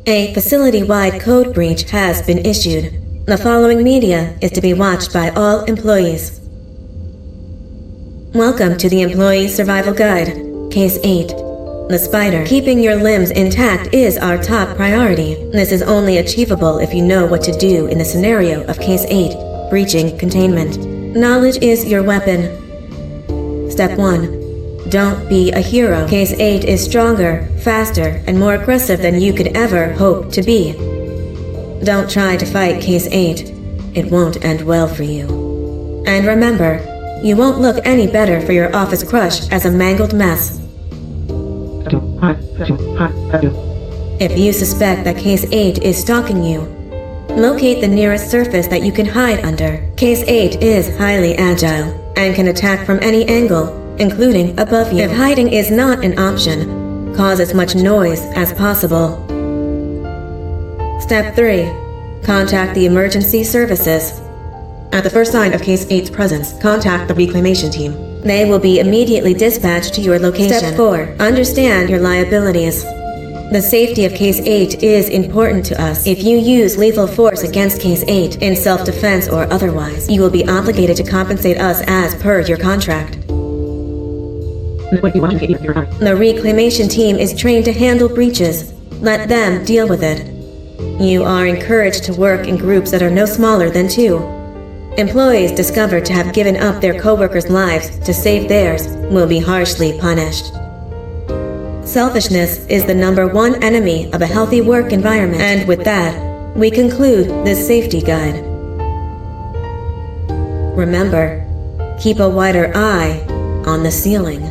A facility-wide code breach has been issued. The following media is to be watched by all employees. Welcome to the Employee Survival Guide, Case 8. The spider. Keeping your limbs intact is our top priority. This is only achievable if you know what to do in the scenario of Case 8, breaching containment. Knowledge is your weapon. Step 1. Don't be a hero. Case 8 is stronger, faster, and more aggressive than you could ever hope to be. Don't try to fight Case 8. It won't end well for you. And remember, you won't look any better for your office crush as a mangled mess. If you suspect that Case 8 is stalking you, locate the nearest surface that you can hide under. Case 8 is highly agile and can attack from any angle, including above you. If hiding is not an option, cause as much noise as possible. Step 3. Contact the emergency services. At the first sign of Case 8's presence, contact the reclamation team. They will be immediately dispatched to your location. Step 4. Understand your liabilities. The safety of Case 8 is important to us. If you use lethal force against Case 8, in self-defense or otherwise, you will be obligated to compensate us as per your contract. The reclamation team is trained to handle breaches. Let them deal with it. You are encouraged to work in groups that are no smaller than 2. Employees discovered to have given up their co-workers' lives to save theirs will be harshly punished. Selfishness is the #1 enemy of a healthy work environment. And with that, we conclude this safety guide. Remember, keep a wider eye on the ceiling.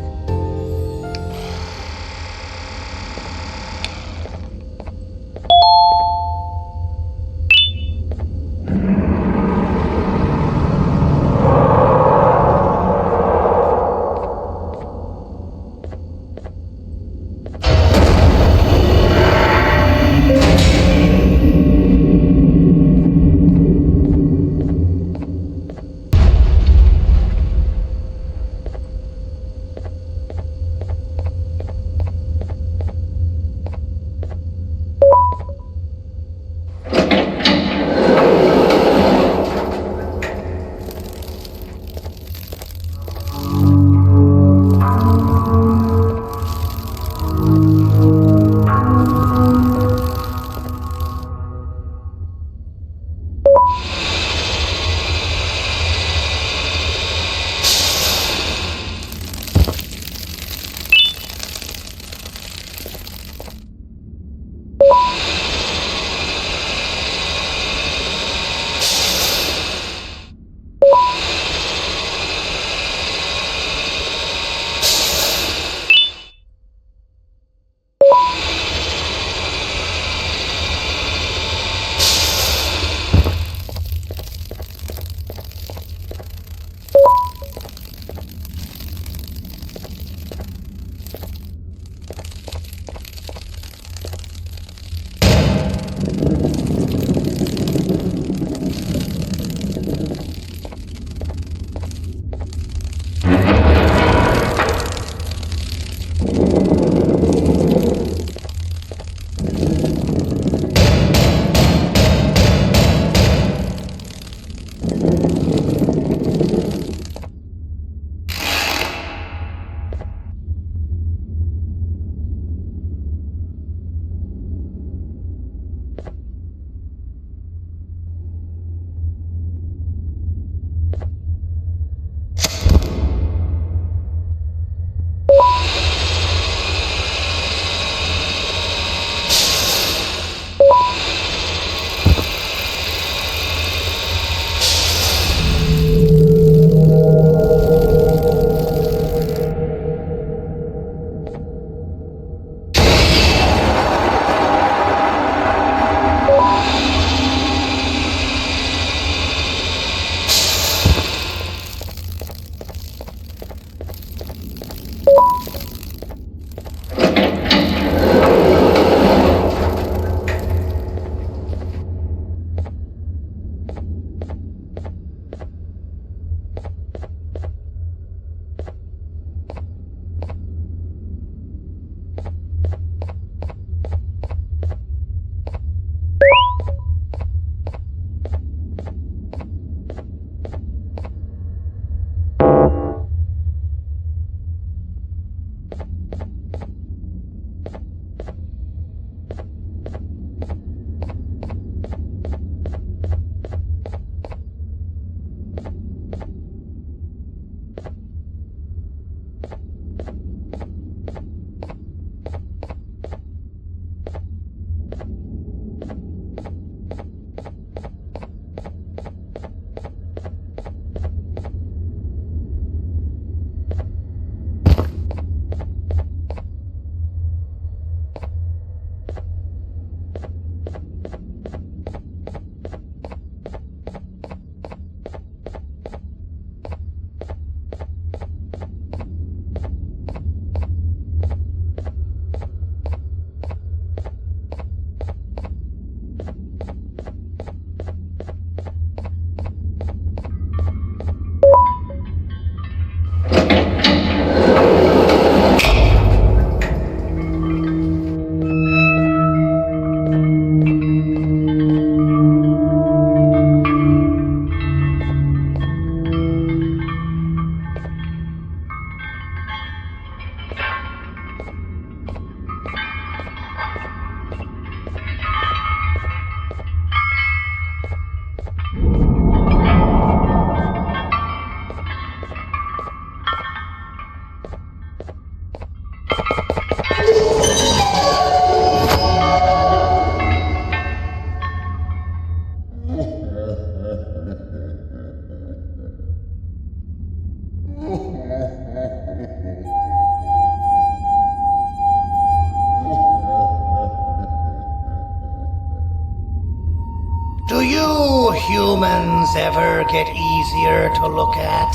humans ever get easier to look at?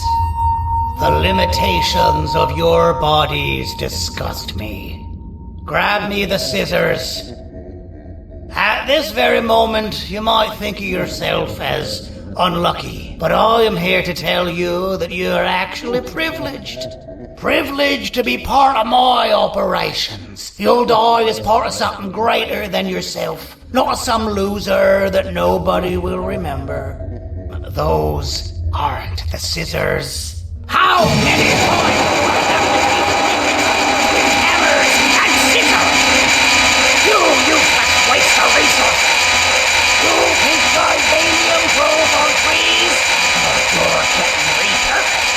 The limitations of your bodies disgust me. Grab me the scissors. At this very moment, you might think of yourself as unlucky, but I am here to tell you that you are actually privileged. Privileged to be part of my operations. You'll die as part of something greater than yourself, not as some loser that nobody will remember. Those aren't the scissors. How many times do I have to keep with hammers and scissors? You useless waste of resources! You think titanium grows on trees? But you're getting repurposed.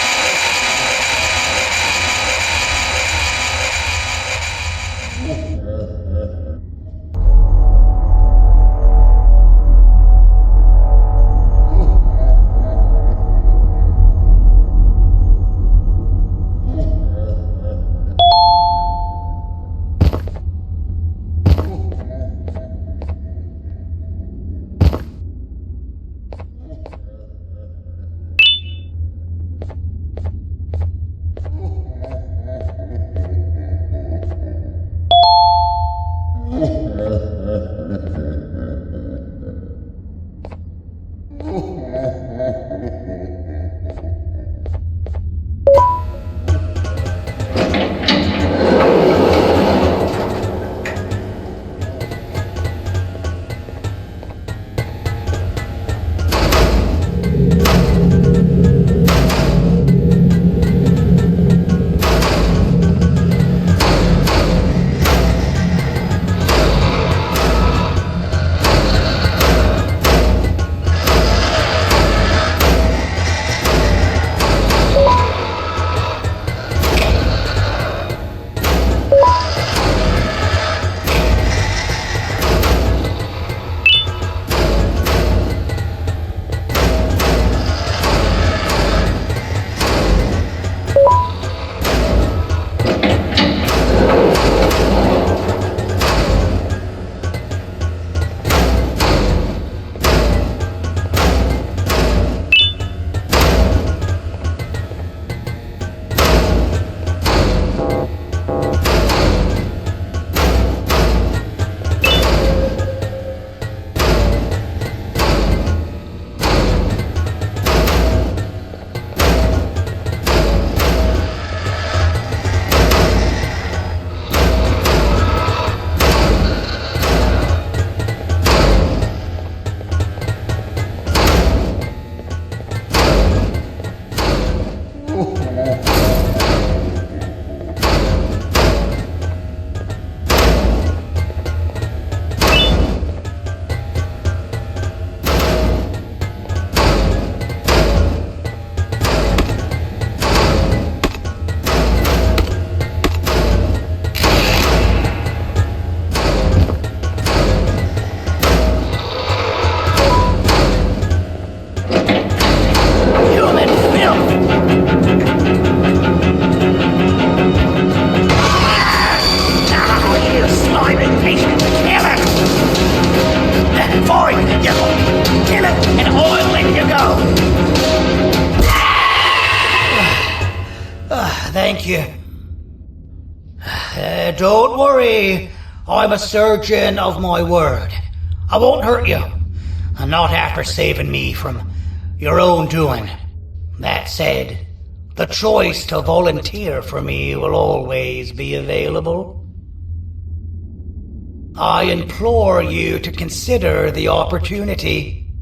Thank you. Don't worry. I'm a surgeon of my word. I won't hurt you. And not after saving me from your own doing. That said, the choice to volunteer for me will always be available. I implore you to consider the opportunity.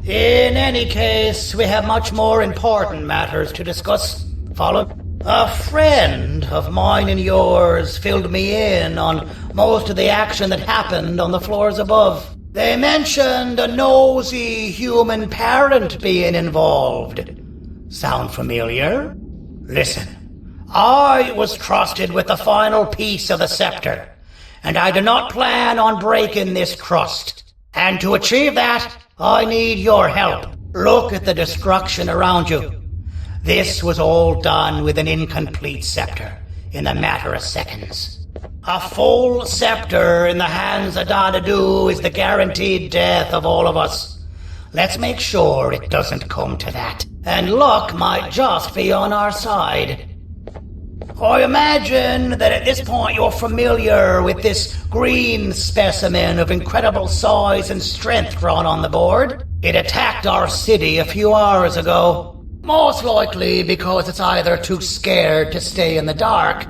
In any case, we have much more important matters to discuss. Follow? A friend of mine and yours filled me in on most of the action that happened on the floors above. They mentioned a nosy human parent being involved. Sound familiar? Listen, I was trusted with the final piece of the scepter, and I do not plan on breaking this trust. And to achieve that, I need your help. Look at the destruction around you. This was all done with an incomplete scepter in a matter of seconds. A full scepter in the hands of Dadadu is the guaranteed death of all of us. Let's make sure it doesn't come to that. And luck might just be on our side. I imagine that at this point you're familiar with this green specimen of incredible size and strength drawn on the board. It attacked our city a few hours ago. Most likely because it's either too scared to stay in the dark,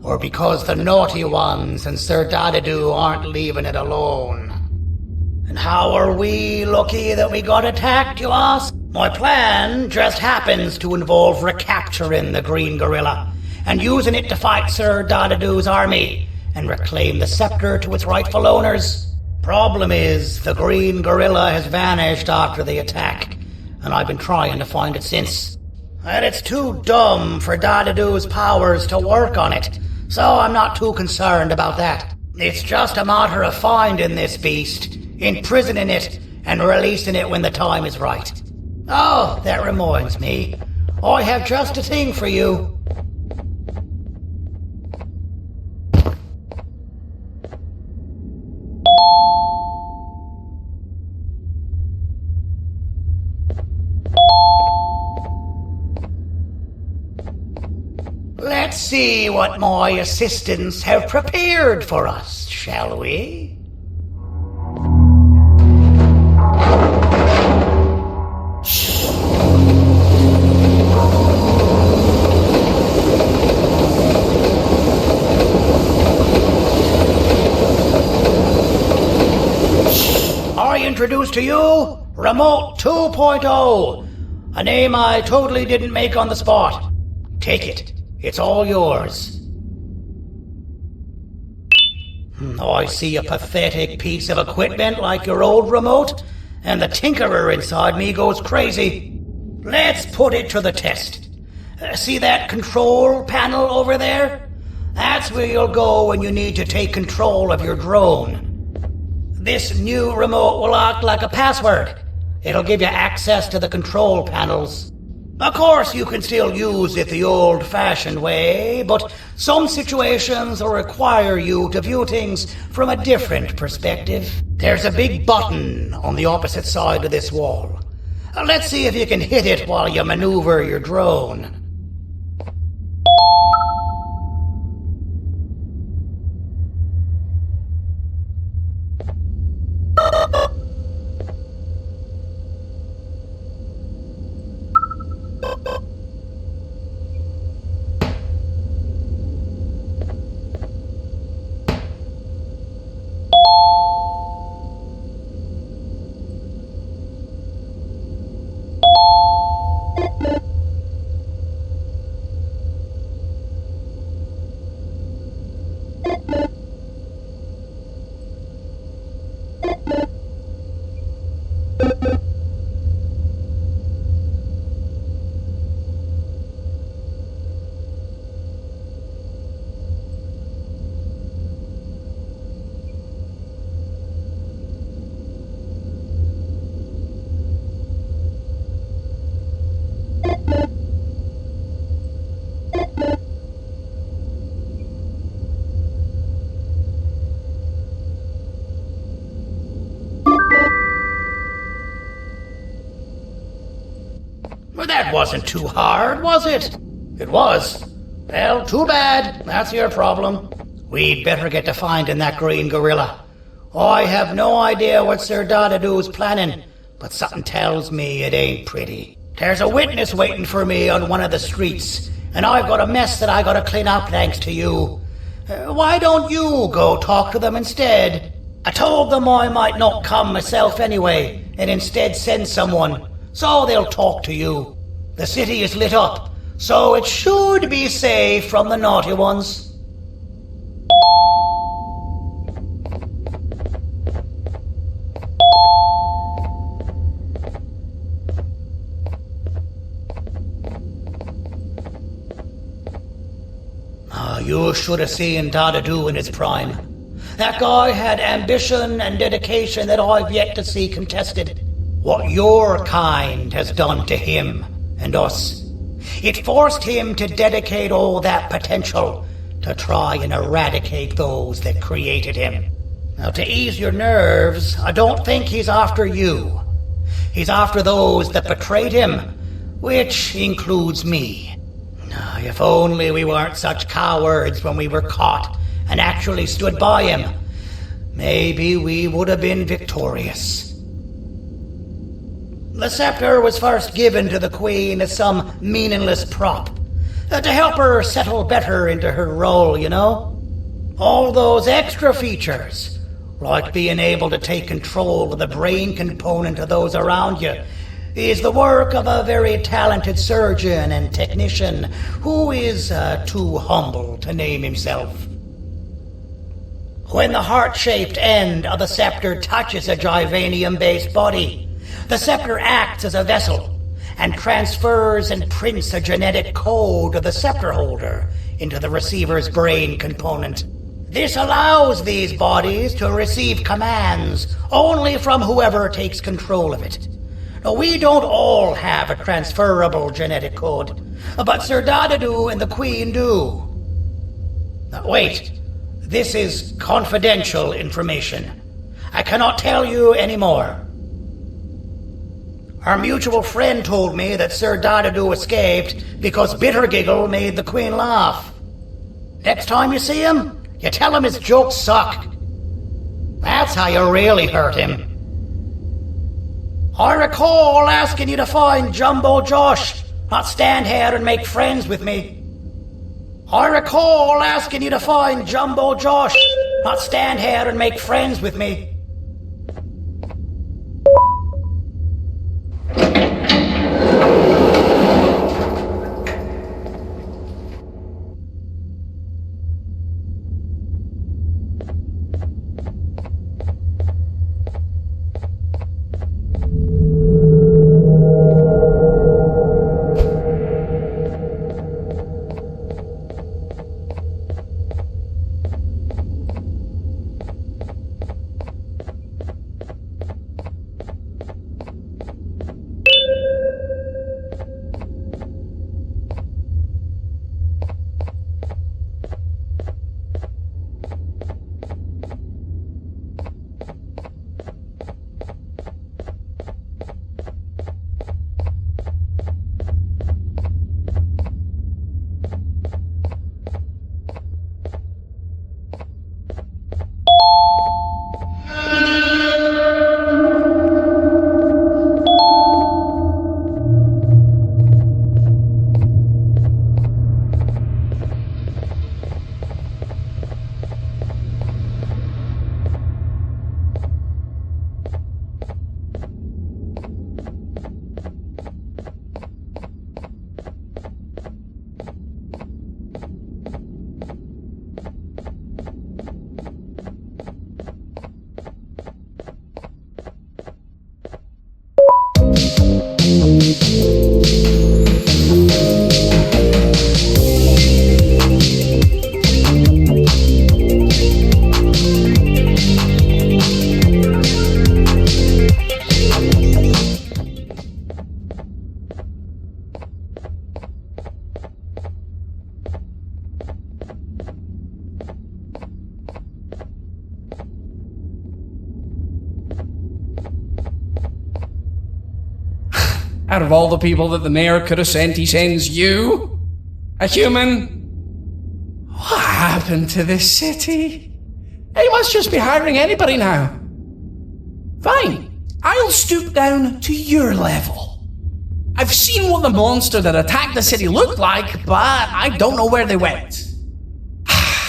or because the naughty ones and Sir Dadadu aren't leaving it alone. And how are we lucky that we got attacked, you ask? My plan just happens to involve recapturing the green gorilla and using it to fight Sir Dadadu's army and reclaim the scepter to its rightful owners. Problem is, the green gorilla has vanished after the attack, and I've been trying to find it since. And it's too dumb for Dadadu's powers to work on it, so I'm not too concerned about that. It's just a matter of finding this beast, imprisoning it, and releasing it when the time is right. Oh, that reminds me. I have just a thing for you. Let's see what my assistants have prepared for us, shall we? I introduce to you Remote 2.0, a name I totally didn't make on the spot. Take it. It's all yours. I see a pathetic piece of equipment like your old remote, and the tinkerer inside me goes crazy. Let's put it to the test. See that control panel over there? That's where you'll go when you need to take control of your drone. This new remote will act like a password. It'll give you access to the control panels. Of course, you can still use it the old-fashioned way, but some situations will require you to view things from a different perspective. There's a big button on the opposite side of this wall. Let's see if you can hit it while you maneuver your drone. Well, that wasn't too hard, was it? It was. Well, too bad. That's your problem. We'd better get to finding that green gorilla. I have no idea what Sir Dadadu's planning, but something tells me it ain't pretty. There's a witness waiting for me on one of the streets, and I've got a mess that I gotta clean up thanks to you. Why don't you go talk to them instead? I told them I might not come myself anyway, and instead send someone, so they'll talk to you. The city is lit up, so it should be safe from the naughty ones. You should have seen Dadadu in his prime. That guy had ambition and dedication that I've yet to see contested. What your kind has done to him and us. It forced him to dedicate all that potential to try and eradicate those that created him. Now, to ease your nerves, I don't think he's after you. He's after those that betrayed him, which includes me. If only we weren't such cowards when we were caught and actually stood by him, maybe we would have been victorious. The scepter was first given to the Queen as some meaningless prop, to help her settle better into her role, you know? All those extra features, like being able to take control of the brain component of those around you, is the work of a very talented surgeon and technician who is too humble to name himself. When the heart-shaped end of the scepter touches a Givanium-based body, the scepter acts as a vessel and transfers and prints a genetic code of the scepter holder into the receiver's brain component. This allows these bodies to receive commands only from whoever takes control of it. Now, we don't all have a transferable genetic code, but Sir Dadadu and the Queen do. Now, wait, this is confidential information. I cannot tell you any more. Our mutual friend told me that Sir Dadadu escaped because Bittergiggle made the Queen laugh. Next time you see him, you tell him his jokes suck. That's how you really hurt him. I recall asking you to find Jumbo Josh, not stand here and make friends with me. I recall asking you to find Jumbo Josh, not stand here and make friends with me. Out of all the people that the mayor could have sent, he sends you? A human? What happened to this city? He must just be hiring anybody now. Fine, I'll stoop down to your level. I've seen what the monster that attacked the city looked like, but I don't know where they went.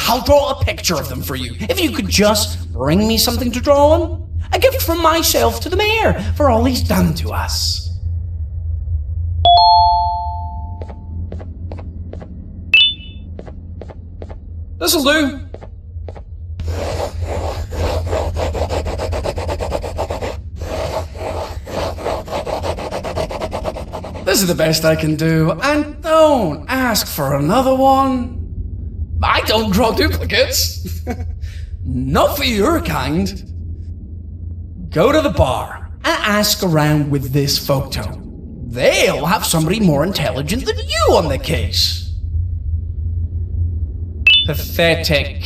I'll draw a picture of them for you, if you could just bring me something to draw on. A gift from myself to the mayor for all he's done to us. This'll do. This is the best I can do, and don't ask for another one. I don't draw duplicates. Not for your kind. Go to the bar and ask around with this photo. They'll have somebody more intelligent than you on the case. Pathetic.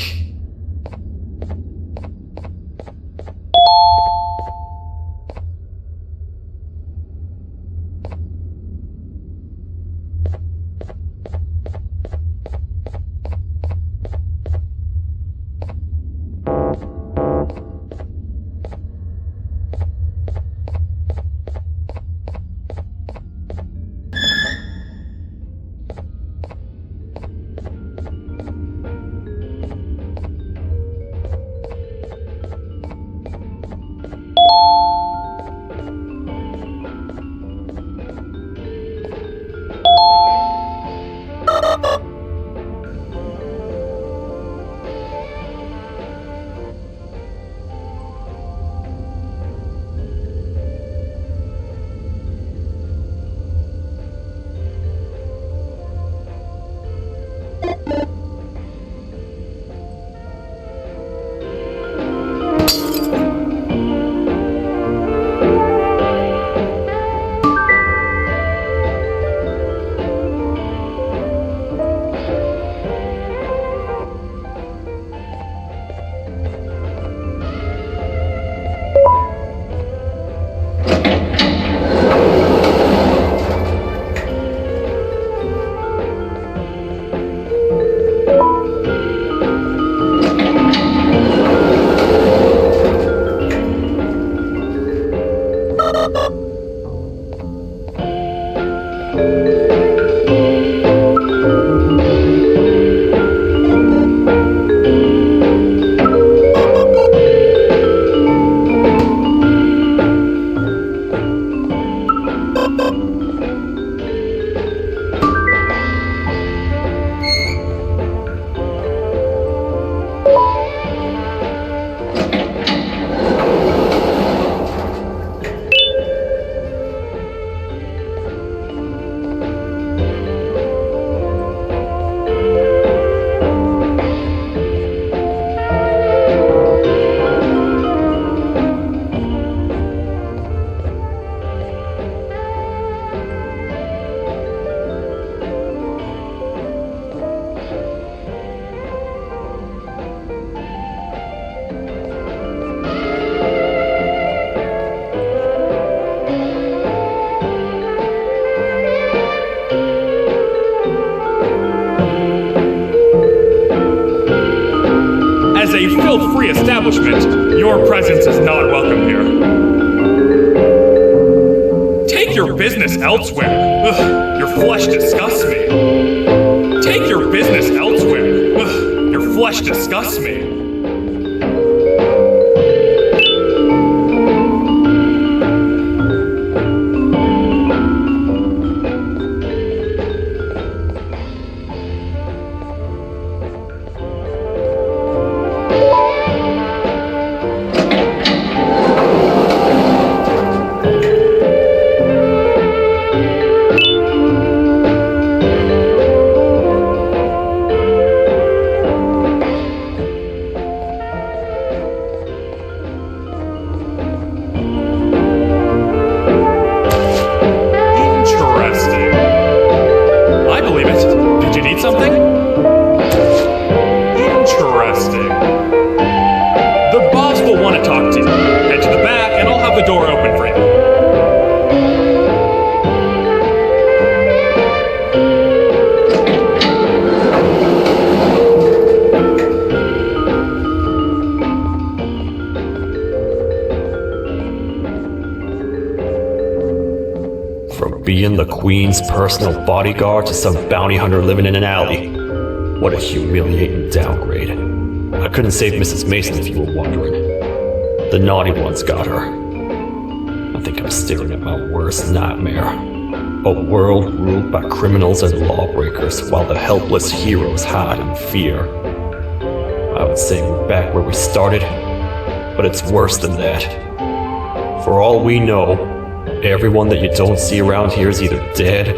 A filth-free establishment, your presence is not welcome here. Take your business elsewhere. Ugh, your flesh disgusts me. Take your business elsewhere. Ugh, your flesh disgusts me. Being the Queen's personal bodyguard to some bounty hunter living in an alley. What a humiliating downgrade. I couldn't save Mrs. Mason if you were wondering. The naughty ones got her. I think I'm staring at my worst nightmare. A world ruled by criminals and lawbreakers while the helpless heroes hide in fear. I would say we're back where we started, but it's worse than that. For all we know, everyone that you don't see around here is either dead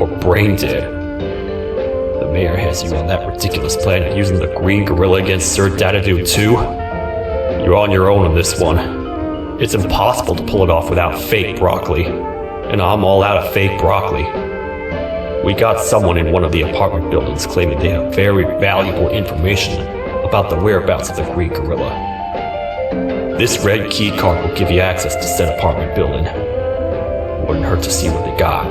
or brain dead. The mayor has you on that ridiculous plan of using the green gorilla against Sir Dadadoo too. You're on your own on this one. It's impossible to pull it off without fake broccoli, and I'm all out of fake broccoli. We got someone in one of the apartment buildings claiming they have very valuable information about the whereabouts of the green gorilla. This red key card will give you access to said apartment building. Wouldn't hurt to see what they got.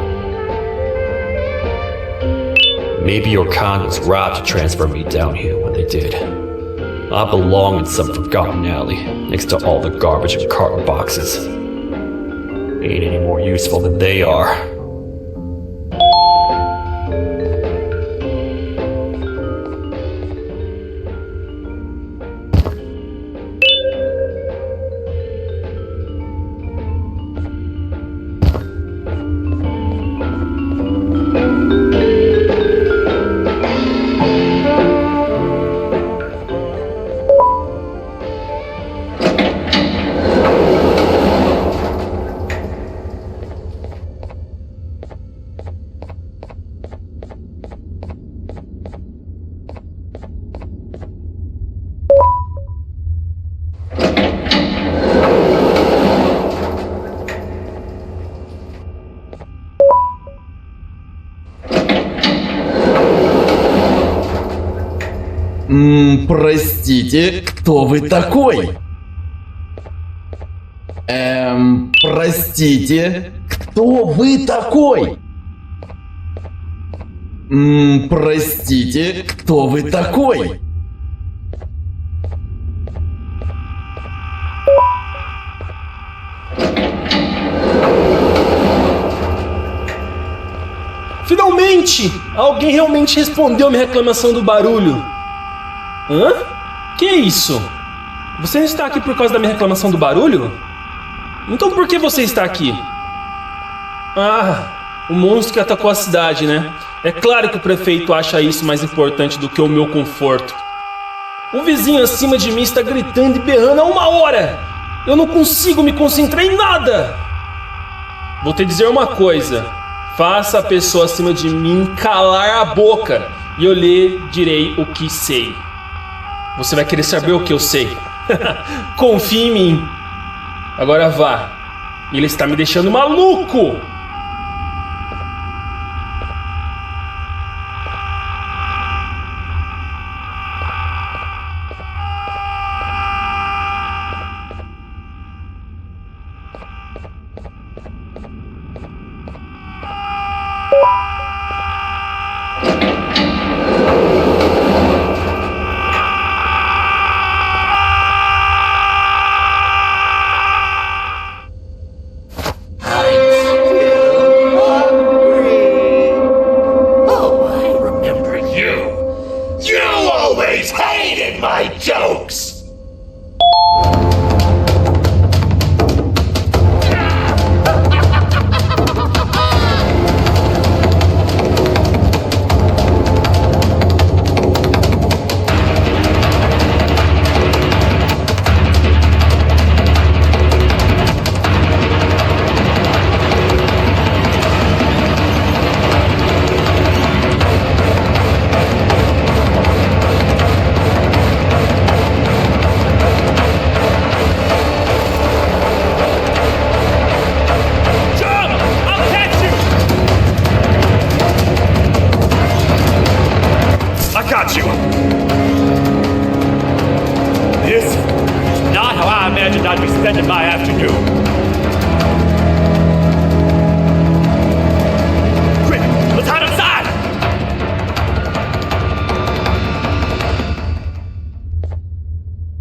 Maybe your con was right to transfer me down here when they did. I belong in some forgotten alley next to all the garbage and carton boxes. Ain't any more useful than they are. Простите, кто вы такой? Простите, кто вы такой? Простите, кто вы такой? Finalmente! Alguém realmente respondeu a minha reclamação do barulho. Hã? Que é isso? Você não está aqui por causa da minha reclamação do barulho? Então por que você está aqui? Ah, o monstro que atacou a cidade, né? É claro que o prefeito acha isso mais importante do que o meu conforto. O vizinho acima de mim está gritando e berrando há 1 hora. Eu não consigo me concentrar em nada. Vou te dizer uma coisa. Faça a pessoa acima de mim calar a boca e eu lhe direi o que sei. Você vai querer saber o que eu sei. Confie em mim. Agora vá. Ele está me deixando maluco.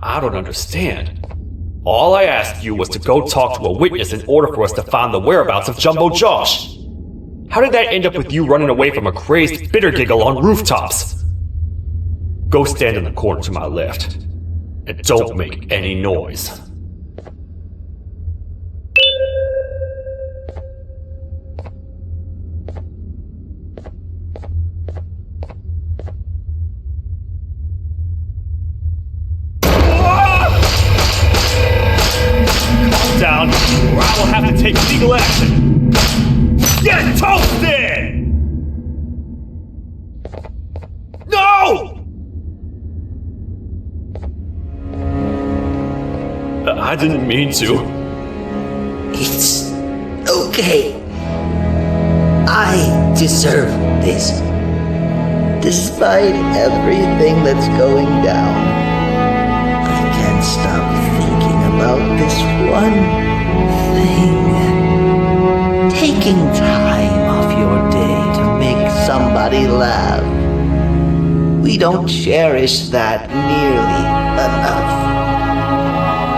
I don't understand. All I asked you was to go talk to a witness in order for us to find the whereabouts of Jumbo Josh. How did that end up with you running away from a crazed bitter giggle on rooftops? Go stand in the corner to my left, and don't make any noise. Down, or I will have to take legal action. Get toasted! No! I didn't mean to. It's okay. I deserve this. Despite everything that's going down, I can't stop thinking about this one thing. Taking time off your day to make somebody laugh. We don't cherish that nearly enough.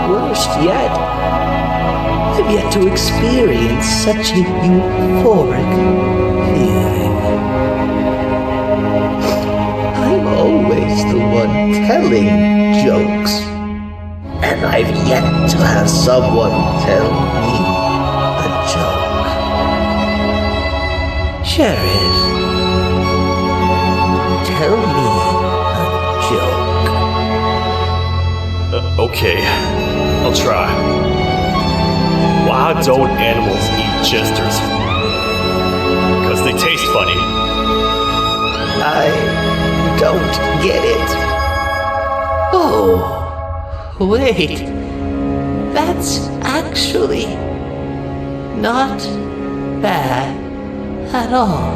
Worst yet, I've yet to experience such a euphoric feeling. I'm always the one telling jokes, and I've yet to have someone tell me a joke. Sheriff, tell me a joke. Okay, I'll try. Why don't animals eat jesters? Because they taste funny. I don't get it. Oh, wait. That's actually not bad at all.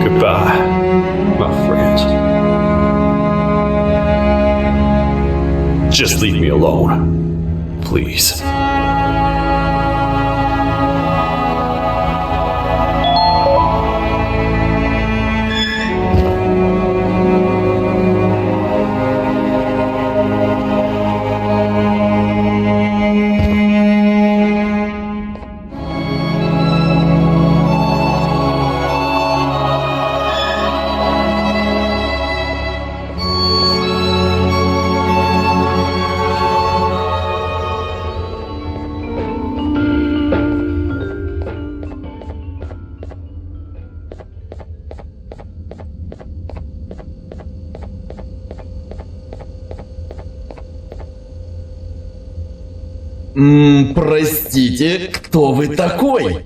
Goodbye, my friend. Just leave me alone, please. Простите, кто вы такой?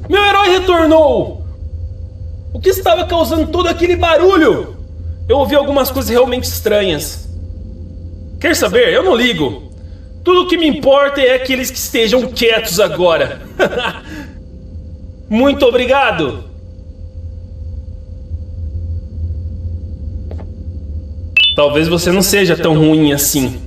Meu herói retornou! O que estava causando todo aquele barulho? Eu ouvi algumas coisas realmente estranhas. Quer saber? Eu não ligo. Tudo o que me importa é aqueles que estejam quietos agora. Muito obrigado! Talvez você não seja tão ruim assim.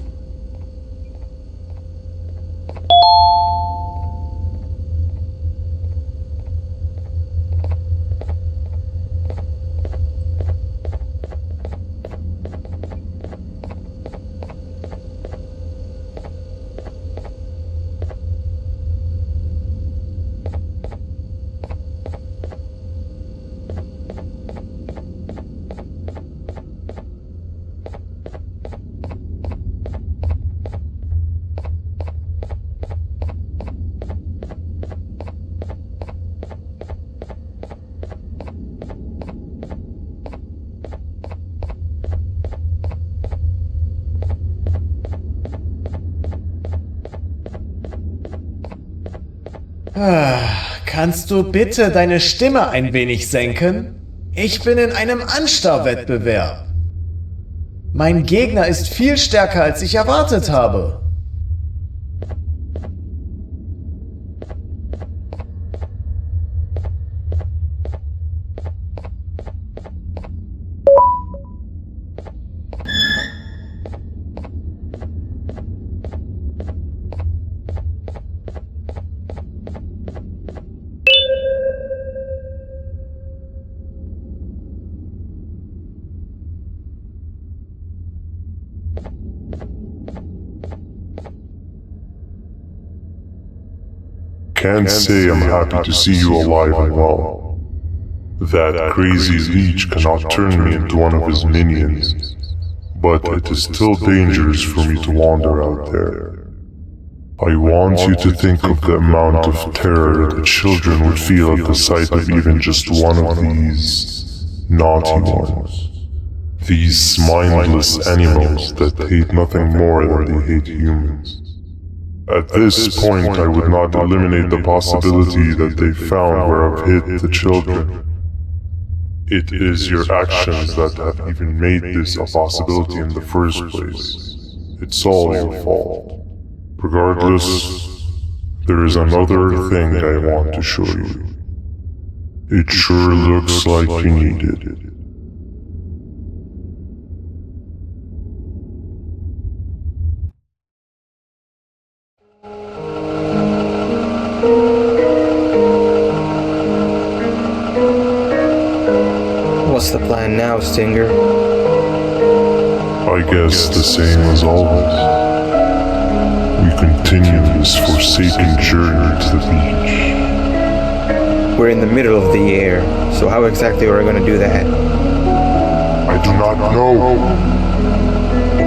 Kannst du bitte deine Stimme ein wenig senken? Ich bin in einem Anstarrwettbewerb. Mein Gegner ist viel stärker, als ich erwartet habe. Can't say I'm happy to see you alive and well. That crazy leech cannot turn me into one of his minions, but it is still dangerous for me to wander out there. I want you to think of the amount of terror that children would feel at the sight of even just one of these naughty ones. These mindless animals that hate nothing more than they hate humans. At this point, I would not eliminate the possibility that they found where I've hid the children. It is your actions that have even made this a possibility in the first place. It's all your fault. Regardless, there is another thing I want to show you. It sure looks like you need it. What's the plan now, Stinger? I guess the same as always. We continue this forsaken journey to the beach. We're in the middle of the air, so how exactly are we going to do that? I do not know.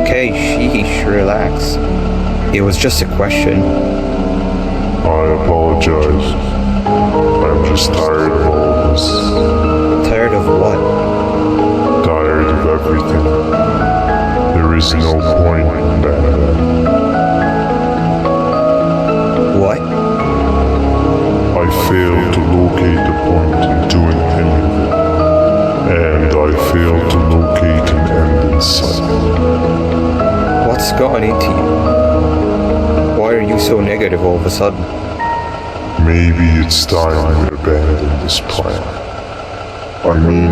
Okay, sheesh, relax. It was just a question. I apologize. I'm just tired of all this. Tired of what? Tired of everything. There is no point in Banban. What? I failed to locate the point in doing any of it. And I failed to locate an end in sight. What's gone into you? Why are you so negative all of a sudden? Maybe it's time we abandon this plan. I mean,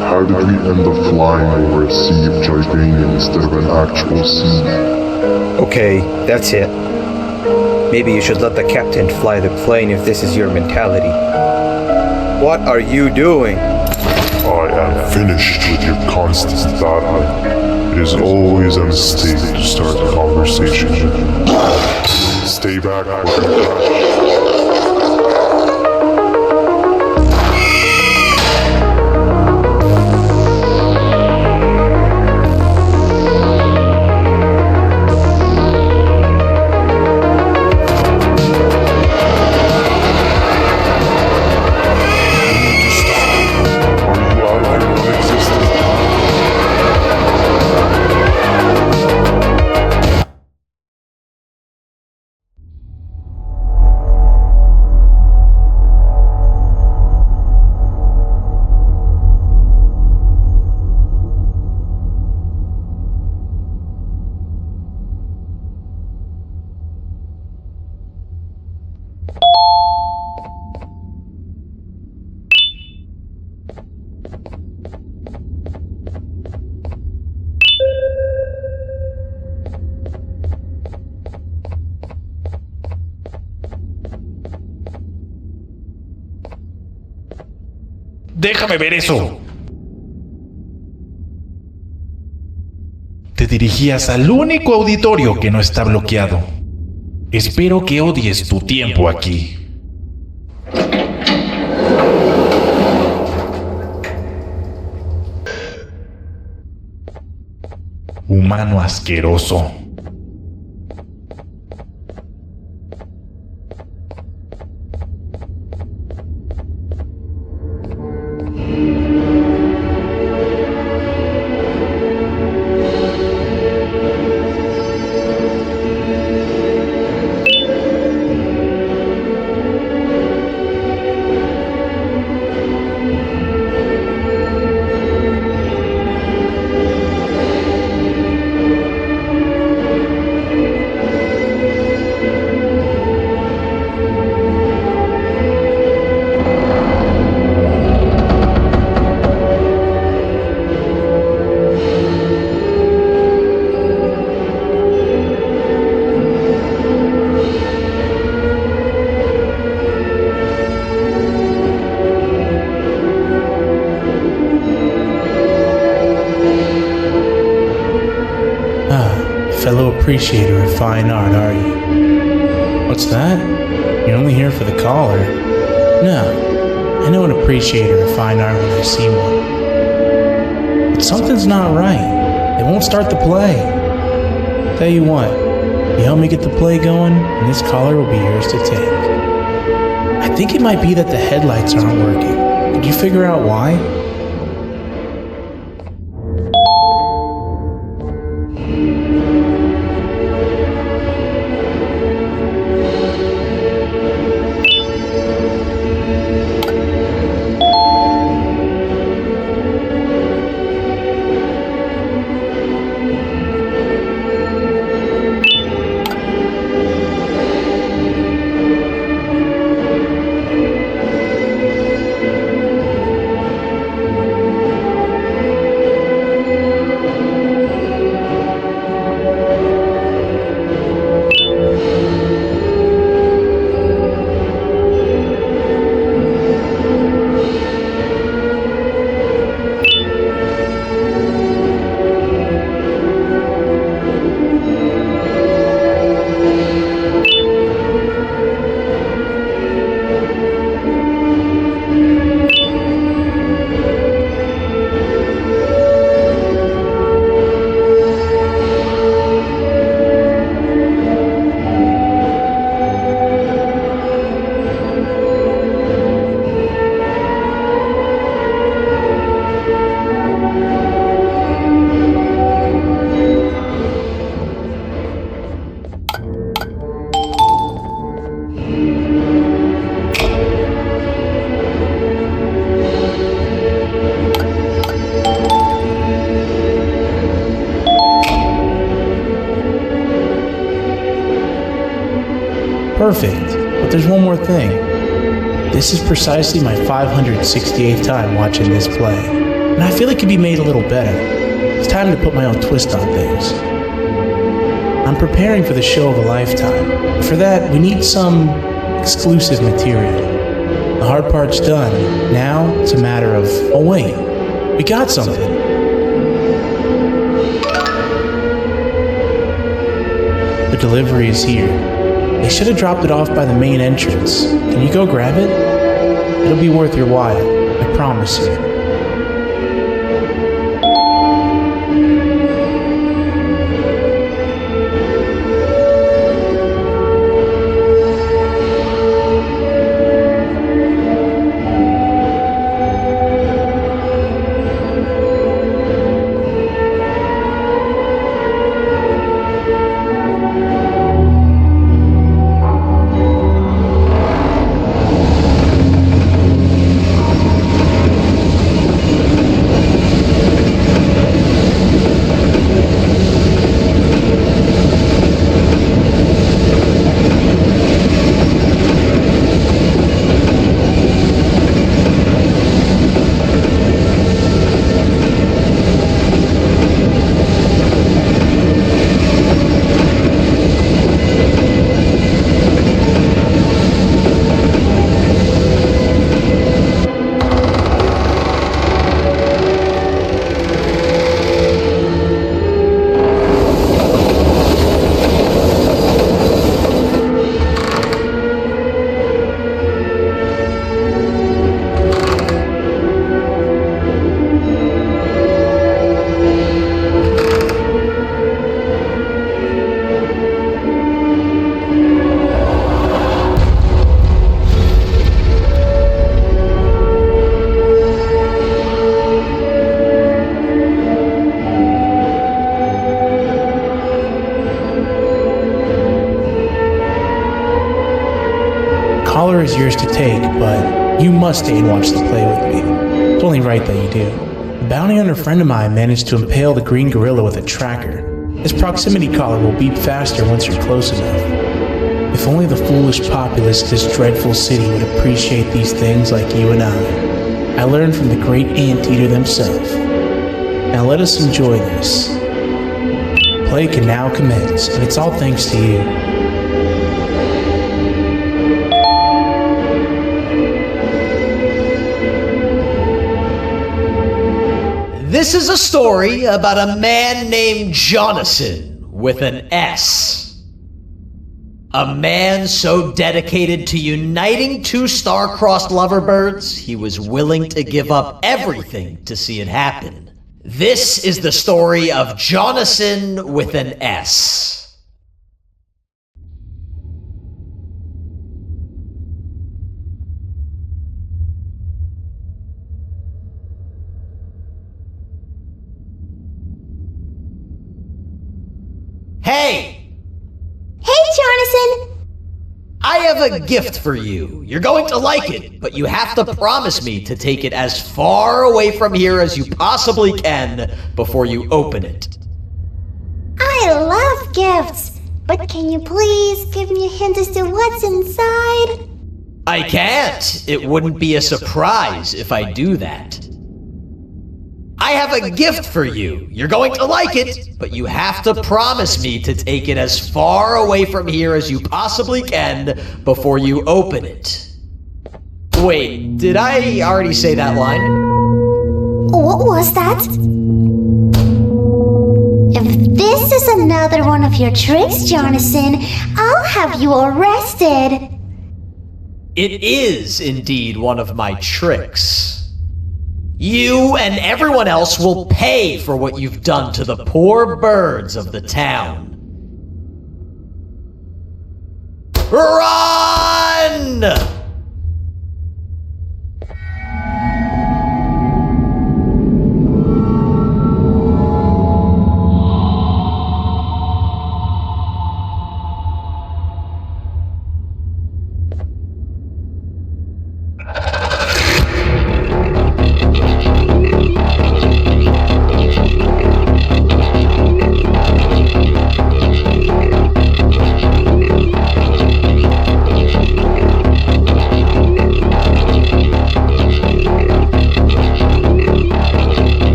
how did we end up flying over a sea of Gigania instead of an actual sea? Okay, that's it. Maybe you should let the captain fly the plane if this is your mentality. What are you doing? I am finished with your constant battling. It is always a mistake to start a conversation. Stay back or crash. Déjame ver eso. Te dirigías al único auditorio que no está bloqueado. Espero que odies tu tiempo aquí. Humano asqueroso. Fellow appreciator of fine art, are you? What's that? You're only here for the collar? No, I know an appreciator of fine art when I see one. But something's not right. They won't start the play. Tell you what, you help me get the play going, and this collar will be yours to take. I think it might be that the headlights aren't working. Could you figure out why? Perfect, but there's one more thing. This is precisely my 568th time watching this play, and I feel it could be made a little better. It's time to put my own twist on things. I'm preparing for the show of a lifetime. For that, we need some exclusive material. The hard part's done. Now, it's a matter of, oh wait, we got something. The delivery is here. They should have dropped it off by the main entrance. Can you go grab it? It'll be worth your while, I promise you. is yours to take, but you must stay and watch the play with me. It's only right that you do. A bounty hunter friend of mine managed to impale the green gorilla with a tracker. His proximity collar will beep faster once you're close enough. If only the foolish populace of this dreadful city would appreciate these things like you and I learned from the great anteater themselves. Now let us enjoy this. Play can now commence, and it's all thanks to you. This is a story about a man named Jonathan with an S. A man so dedicated to uniting two star-crossed loverbirds, he was willing to give up everything to see it happen. This is the story of Jonathan with an S. Hey! Hey, Jonathan! I have a gift for you. You're going to like it, but you have to promise me to take it as far away from here as you possibly can before you open it. I love gifts, but can you please give me a hint as to what's inside? I can't. It wouldn't be a surprise if I do that. I have a gift for you. You're going to like it, but you have to promise me to take it as far away from here as you possibly can before you open it. Wait, did I already say that line? What was that? If this is another one of your tricks, Jonathan, I'll have you arrested. It is indeed one of my tricks. You and everyone else will pay for what you've done to the poor birds of the town. Run!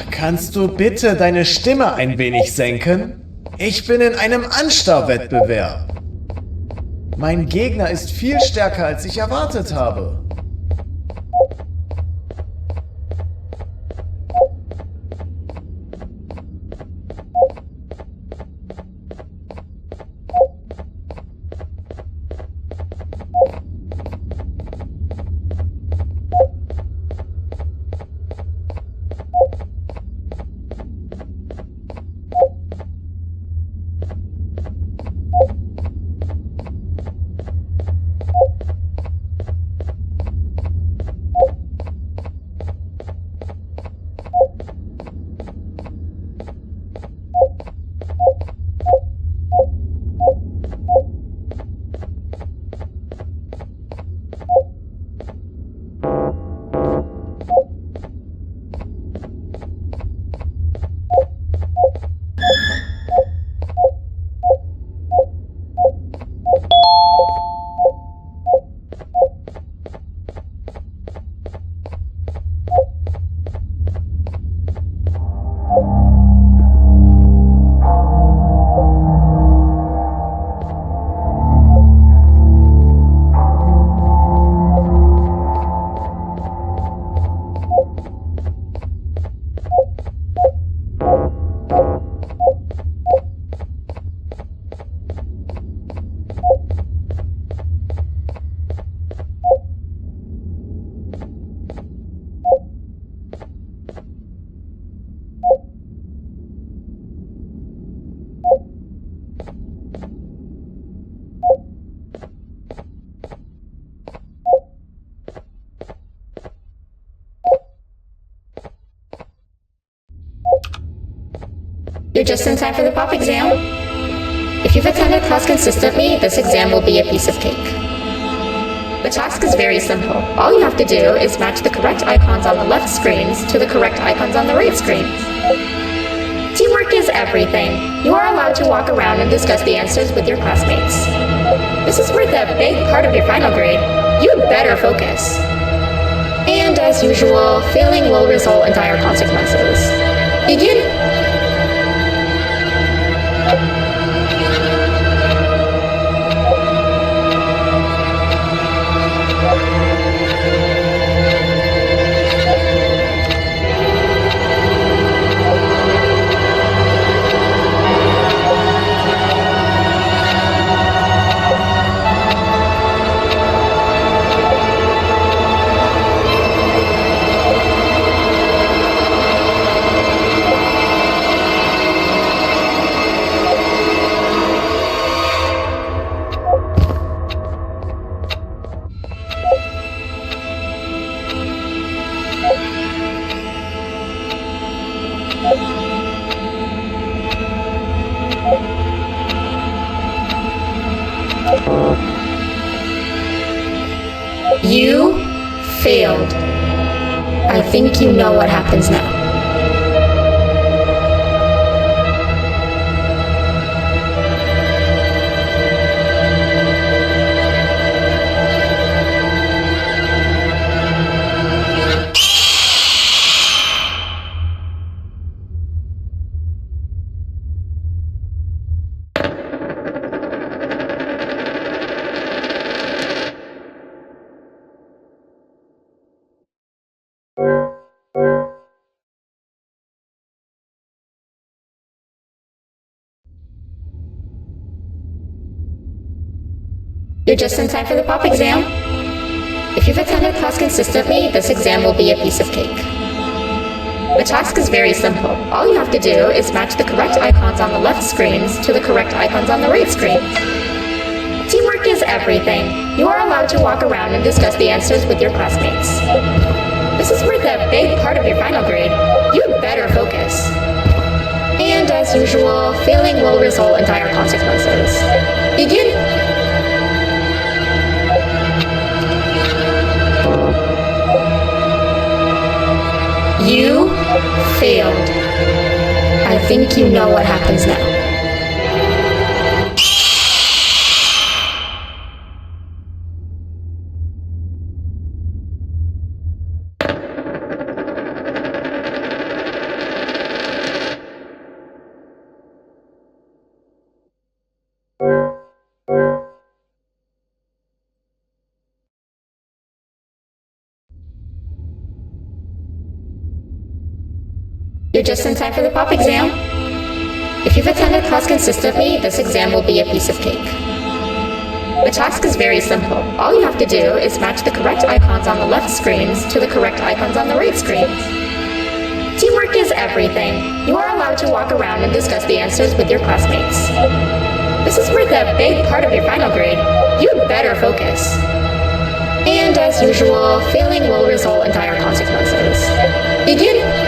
Kannst du bitte deine Stimme ein wenig senken? Ich bin in einem Anstarrwettbewerb. Mein Gegner ist viel stärker, als ich erwartet habe. You're just in time for the pop exam. If you've attended class consistently, this exam will be a piece of cake. The task is very simple. All you have to do is match the correct icons on the left screens to the correct icons on the right screens. Teamwork is everything. You are allowed to walk around and discuss the answers with your classmates. This is worth a big part of your final grade. You'd better focus. And as usual, failing will result in dire consequences. Begin. You failed. I think you know what happens now. You're just in time for the pop exam. If you've attended class consistently, this exam will be a piece of cake. The task is very simple. All you have to do is match the correct icons on the left screens to the correct icons on the right screens. Teamwork is everything. You are allowed to walk around and discuss the answers with your classmates. This is worth a big part of your final grade. You'd better focus. And as usual, failing will result in dire consequences. Begin. You failed. I think you know what happens now. You're just in time for the pop exam. If you've attended class consistently, this exam will be a piece of cake. The task is very simple. All you have to do is match the correct icons on the left screens to the correct icons on the right screens. Teamwork is everything. You are allowed to walk around and discuss the answers with your classmates. This is worth a big part of your final grade. You'd better focus. And as usual, failing will result in dire consequences. Begin.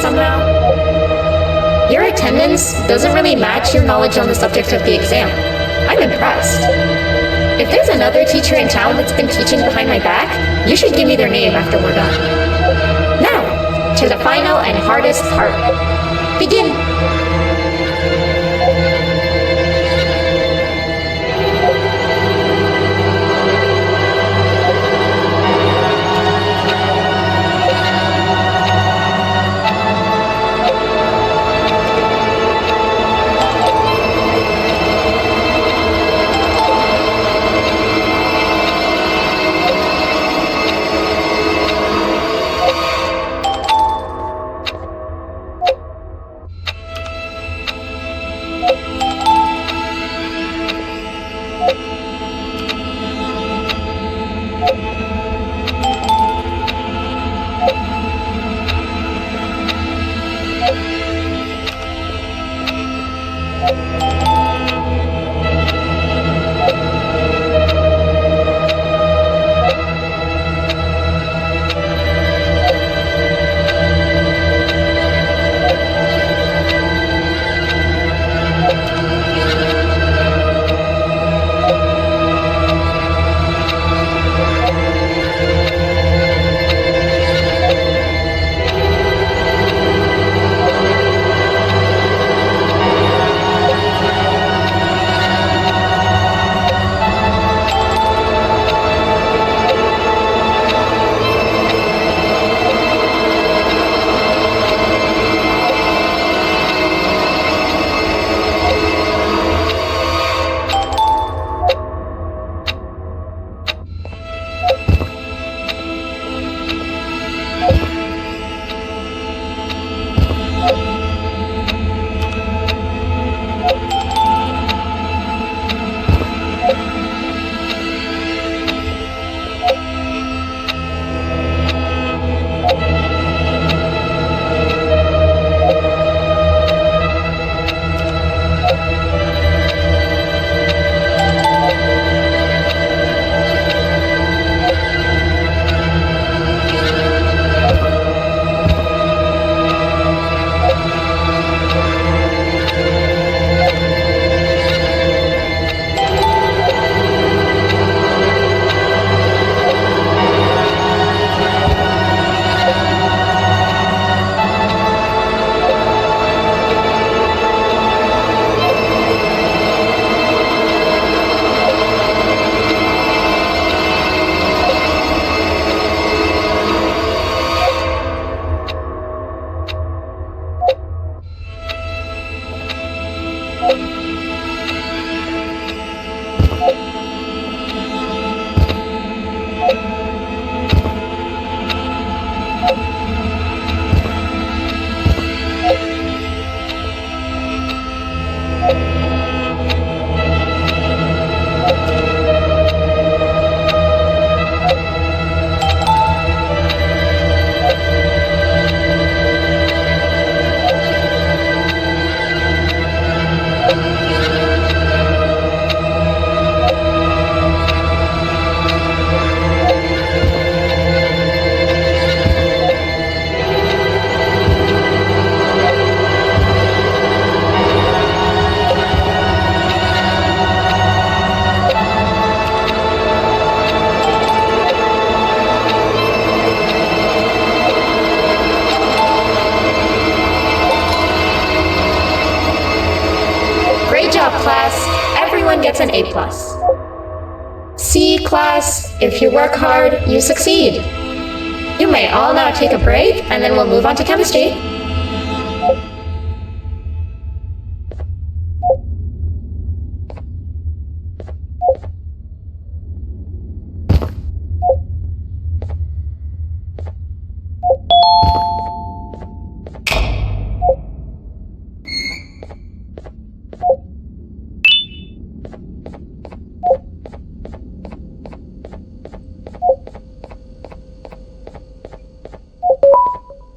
somehow? Your attendance doesn't really match your knowledge on the subject of the exam. I'm impressed. If there's another teacher in town that's been teaching behind my back, you should give me their name after we're done. Now, to the final and hardest part. Begin! everyone gets an A+. C class, if you work hard, you succeed. You may all now take a break, and then we'll move on to chemistry.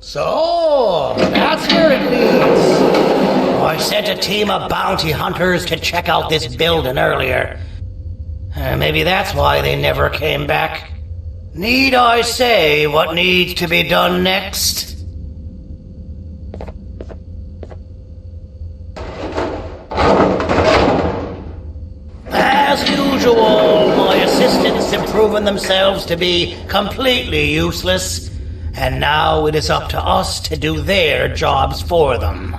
So, that's where it leads. I sent a team of bounty hunters to check out this building earlier. Maybe that's why they never came back. Need I say what needs to be done next? As usual, my assistants have proven themselves to be completely useless. And now it is up to us to do their jobs for them.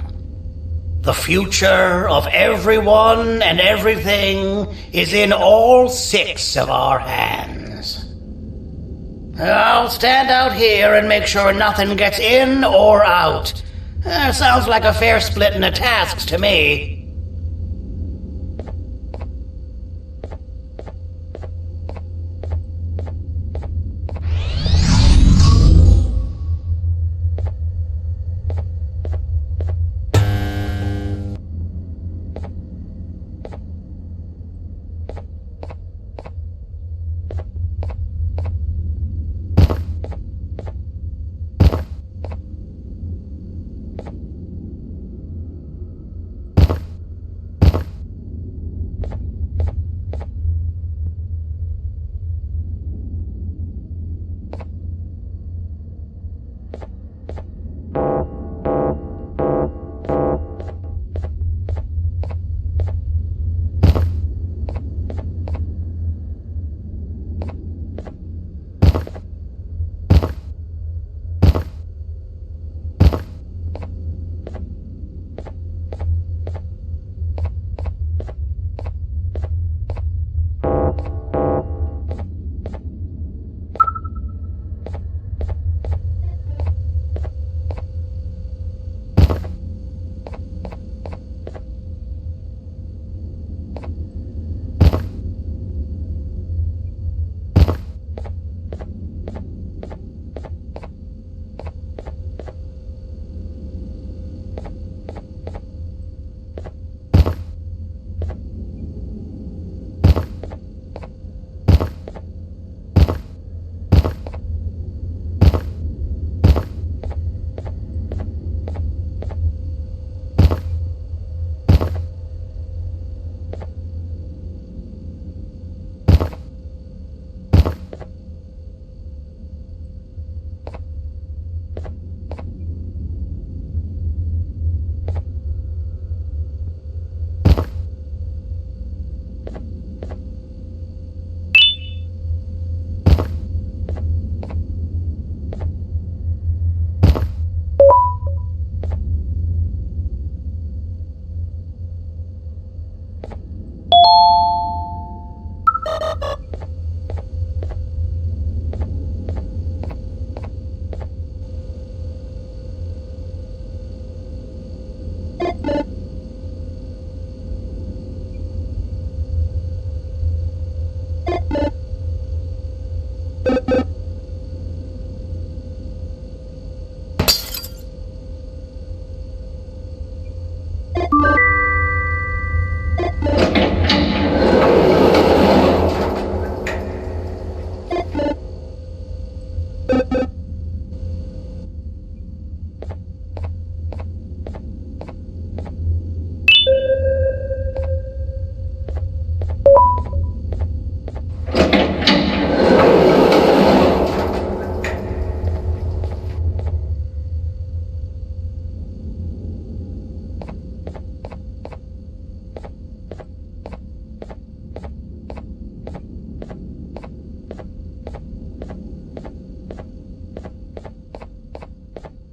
The future of everyone and everything is in all 6 of our hands. I'll stand out here and make sure nothing gets in or out. Sounds like a fair splitting of tasks to me.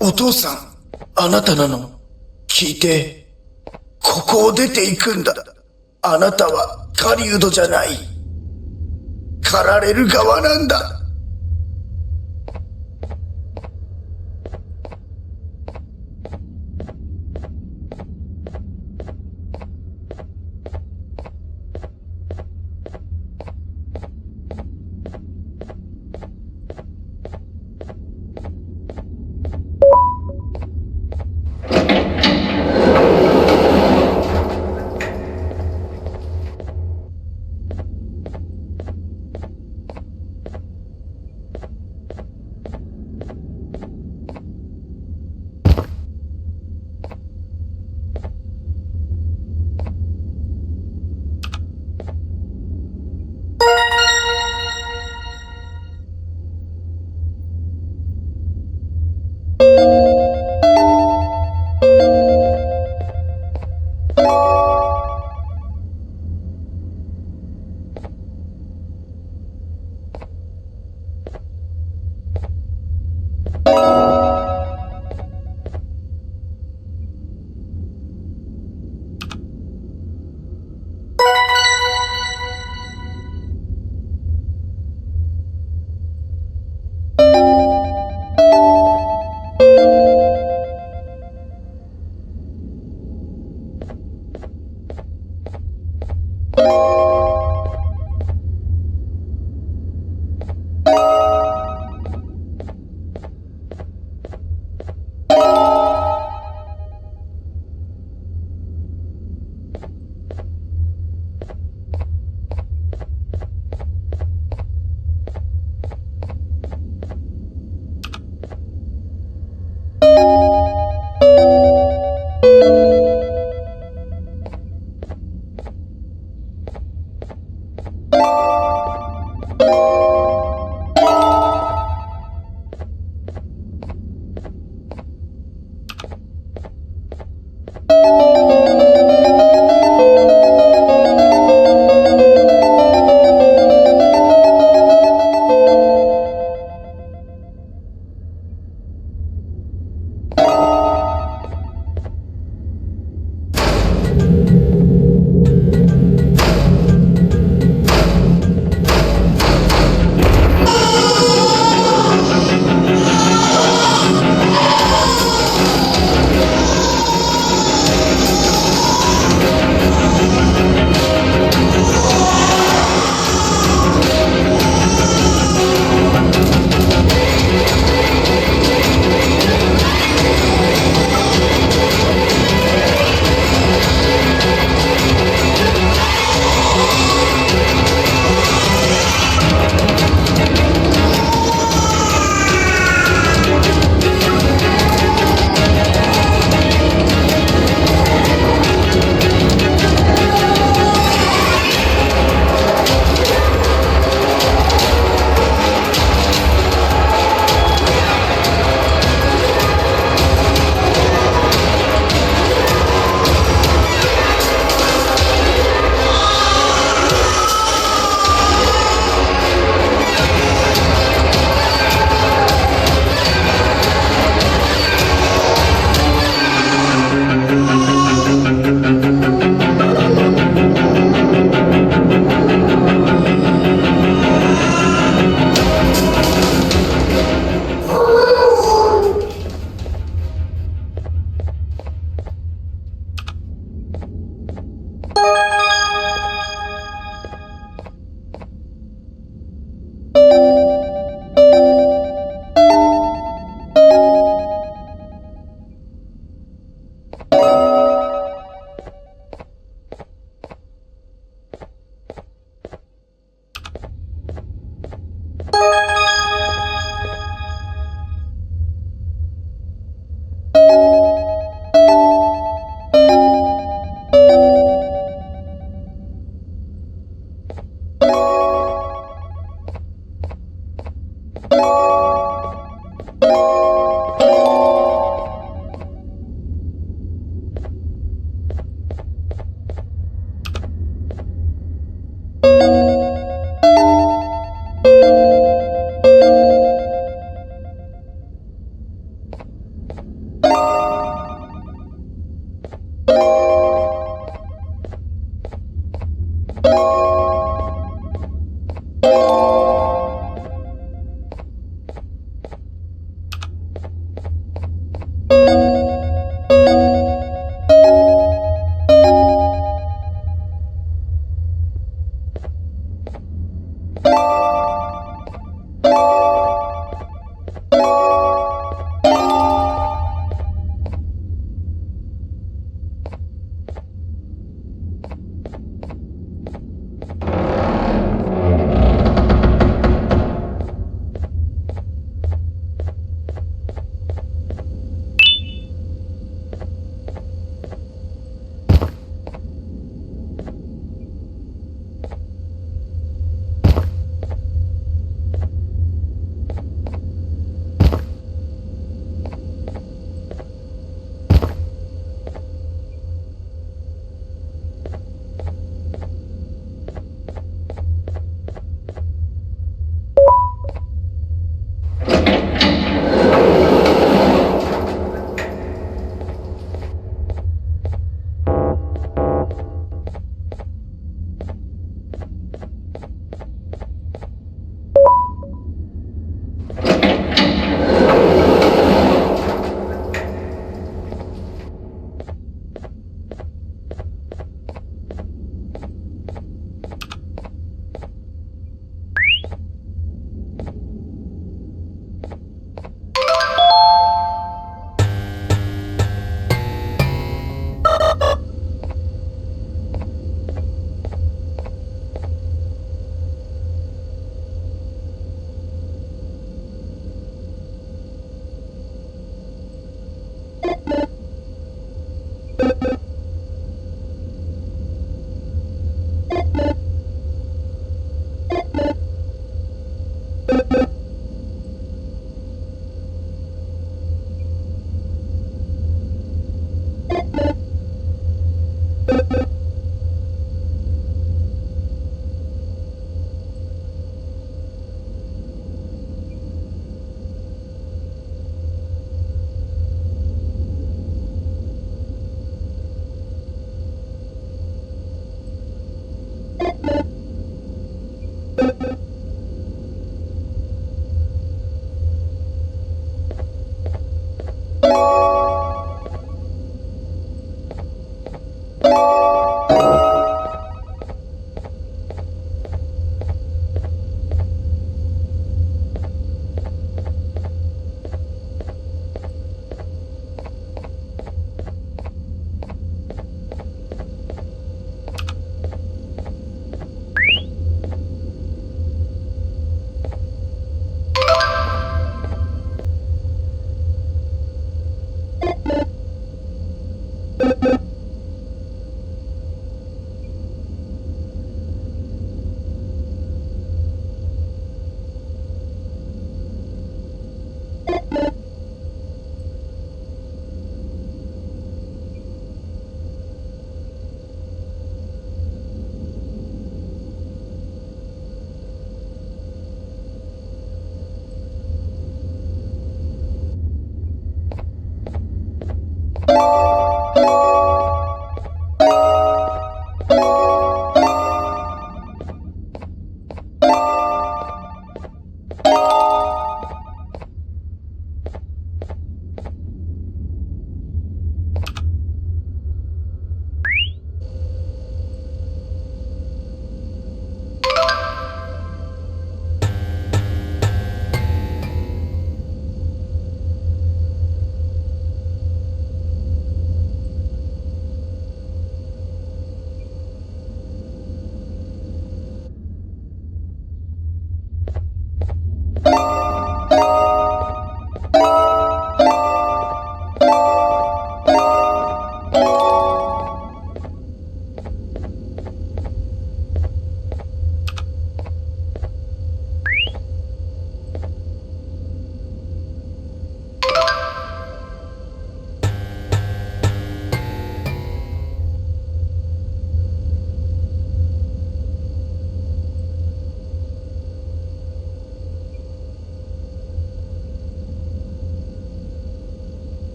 お父さん、あなたなの？聞いて、ここを出ていくんだ。あなたは狩人じゃない。狩られる側なんだ。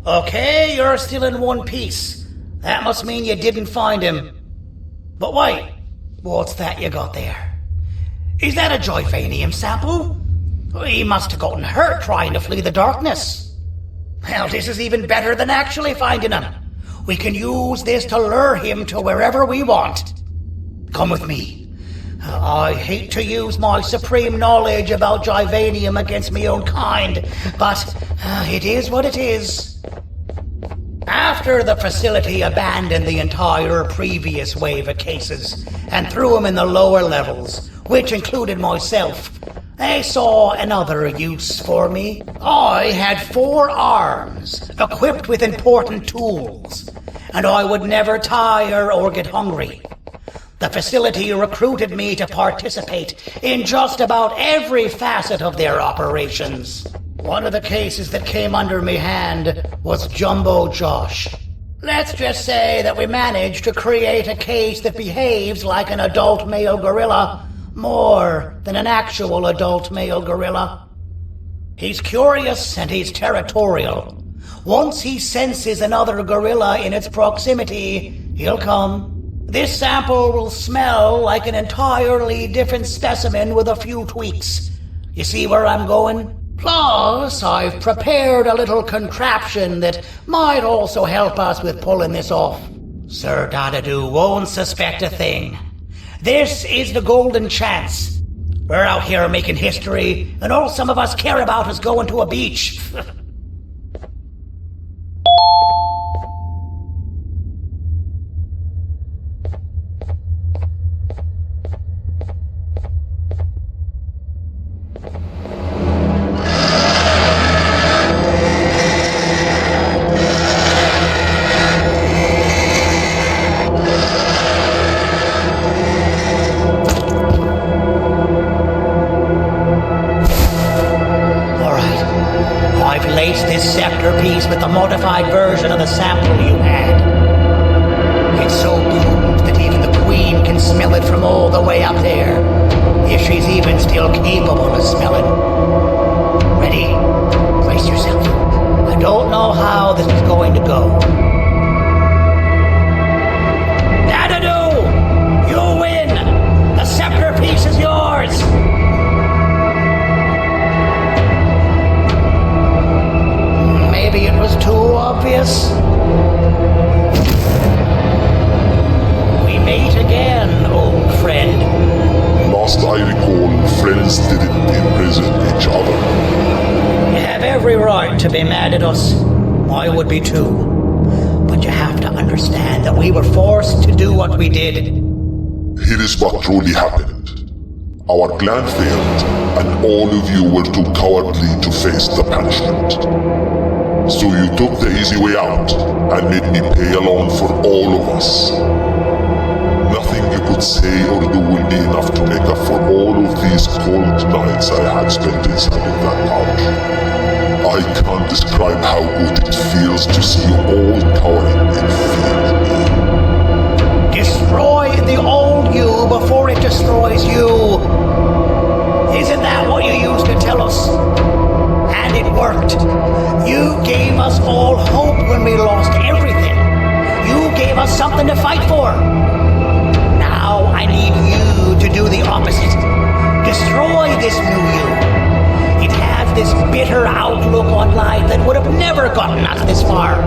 Okay, you're still in one piece. That must mean you didn't find him. But wait, what's that you got there? Is that a Joyvanium sample? He must have gotten hurt trying to flee the darkness. Well, this is even better than actually finding him. We can use this to lure him to wherever we want. Come with me. I hate to use my supreme knowledge about Joyvanium against my own kind, but it is what it is. After the facility abandoned the entire previous wave of cases and threw them in the lower levels, which included myself, they saw another use for me. I had 4 arms, equipped with important tools, and I would never tire or get hungry. The facility recruited me to participate in just about every facet of their operations. One of the cases that came under me hand was Jumbo Josh. Let's just say that we managed to create a case that behaves like an adult male gorilla, more than an actual adult male gorilla. He's curious and he's territorial. Once he senses another gorilla in its proximity, he'll come. This sample will smell like an entirely different specimen with a few tweaks. You see where I'm going? Plus, I've prepared a little contraption that might also help us with pulling this off. Sir Dadadoo won't suspect a thing. This is the golden chance. We're out here making history, and all some of us care about is going to a beach. This scepter piece with the modified version of the sample you had. It's so potent that even the Queen can smell it from all the way up there, if she's even still capable of smelling. Ready? Brace yourself. I don't know how this is going to go. Dadadoo! You win! The scepter piece is yours! Maybe it was too obvious. We meet again, old friend. Last I recall, friends didn't imprison each other. You have every right to be mad at us. I would be too. But you have to understand that we were forced to do what we did. Here is what truly happened. Our plan failed, and all of you were too cowardly to face the punishment. So you took the easy way out, and made me pay alone for all of us. Nothing you could say or do will be enough to make up for all of these cold nights I had spent inside of that pouch. I can't describe how good it feels to see you all cowering in fear. Destroy the old you before it destroys you. Isn't that what you used to tell us? And it worked. You gave us all hope when we lost everything. You gave us something to fight for. Now I need you to do the opposite. Destroy this new you. It has this bitter outlook on life that would have never gotten us this far.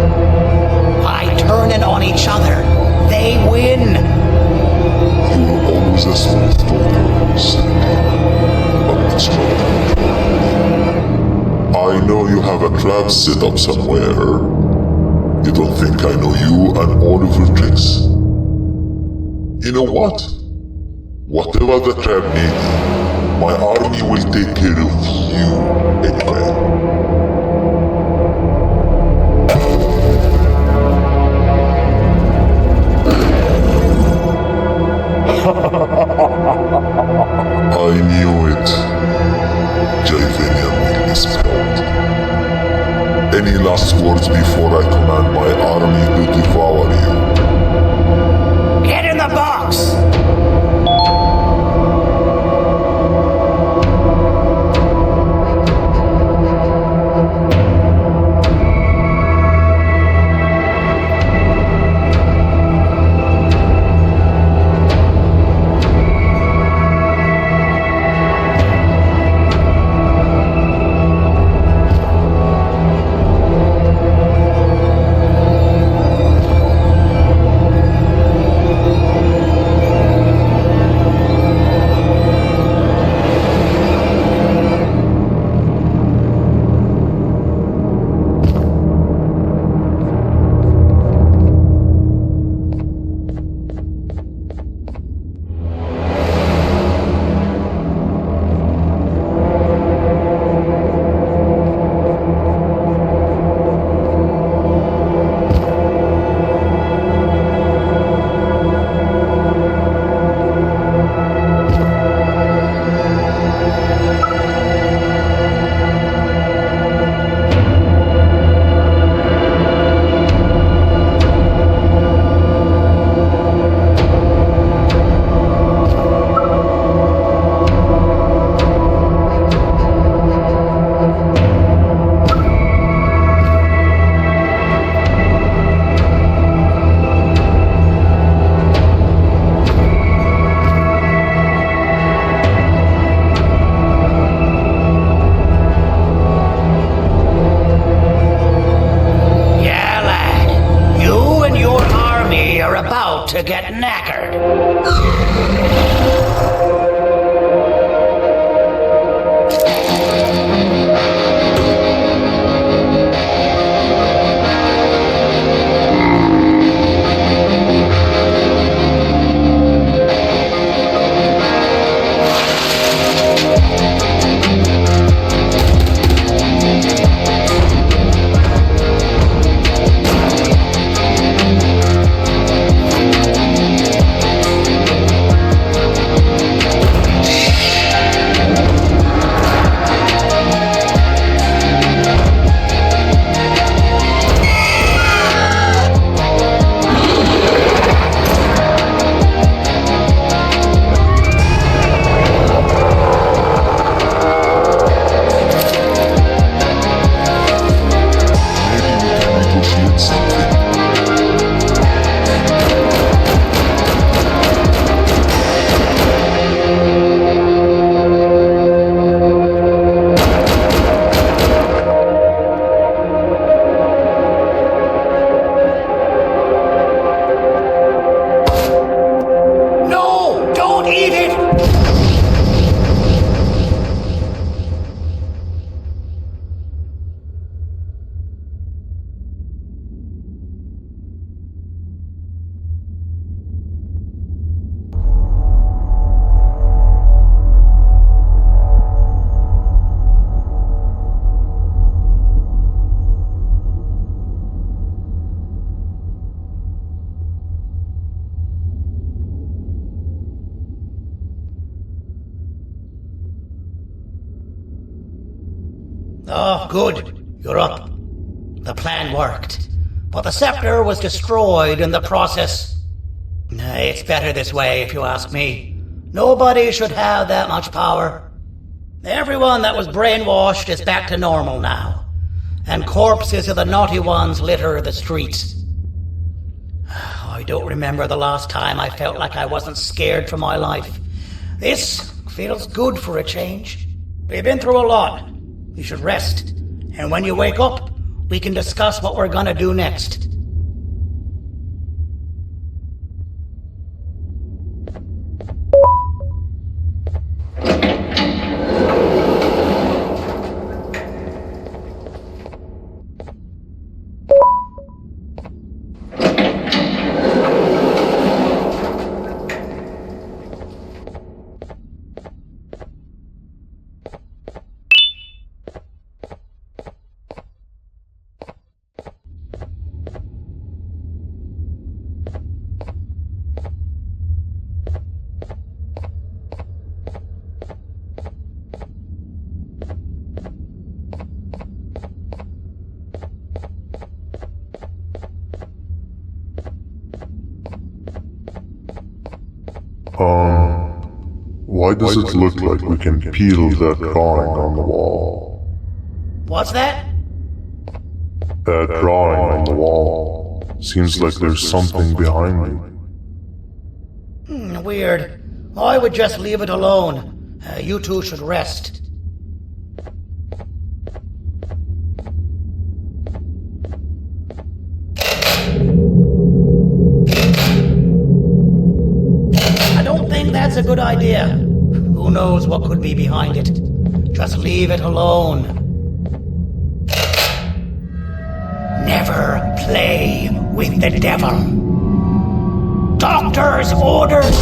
By turning on each other, they win. You were always a smooth talker, but it's not. I know you have a trap set up somewhere. You don't think I know you and all of your tricks? You know what? Whatever the trap may be, my army will take care of you anyway. I knew it. Joyvanium will be spelled. Any last words before I command my army to devour you? Get in the box! to get knackered. Oh, good. You're up. The plan worked. But the scepter was destroyed in the process. It's better this way, if you ask me. Nobody should have that much power. Everyone that was brainwashed is back to normal now. And corpses of the naughty ones litter the streets. I don't remember the last time I felt like I wasn't scared for my life. This feels good for a change. We've been through a lot. You should rest. And when you wake up, we can discuss what we're gonna do next. Why does it look like we can peel that drawing on the wall? What's that? That drawing on the wall. Seems like there's something behind it. Weird. I would just leave it alone. You two should rest. I don't think that's a good idea. Who knows what could be behind it? Just leave it alone. Never play with the devil. Doctor's orders!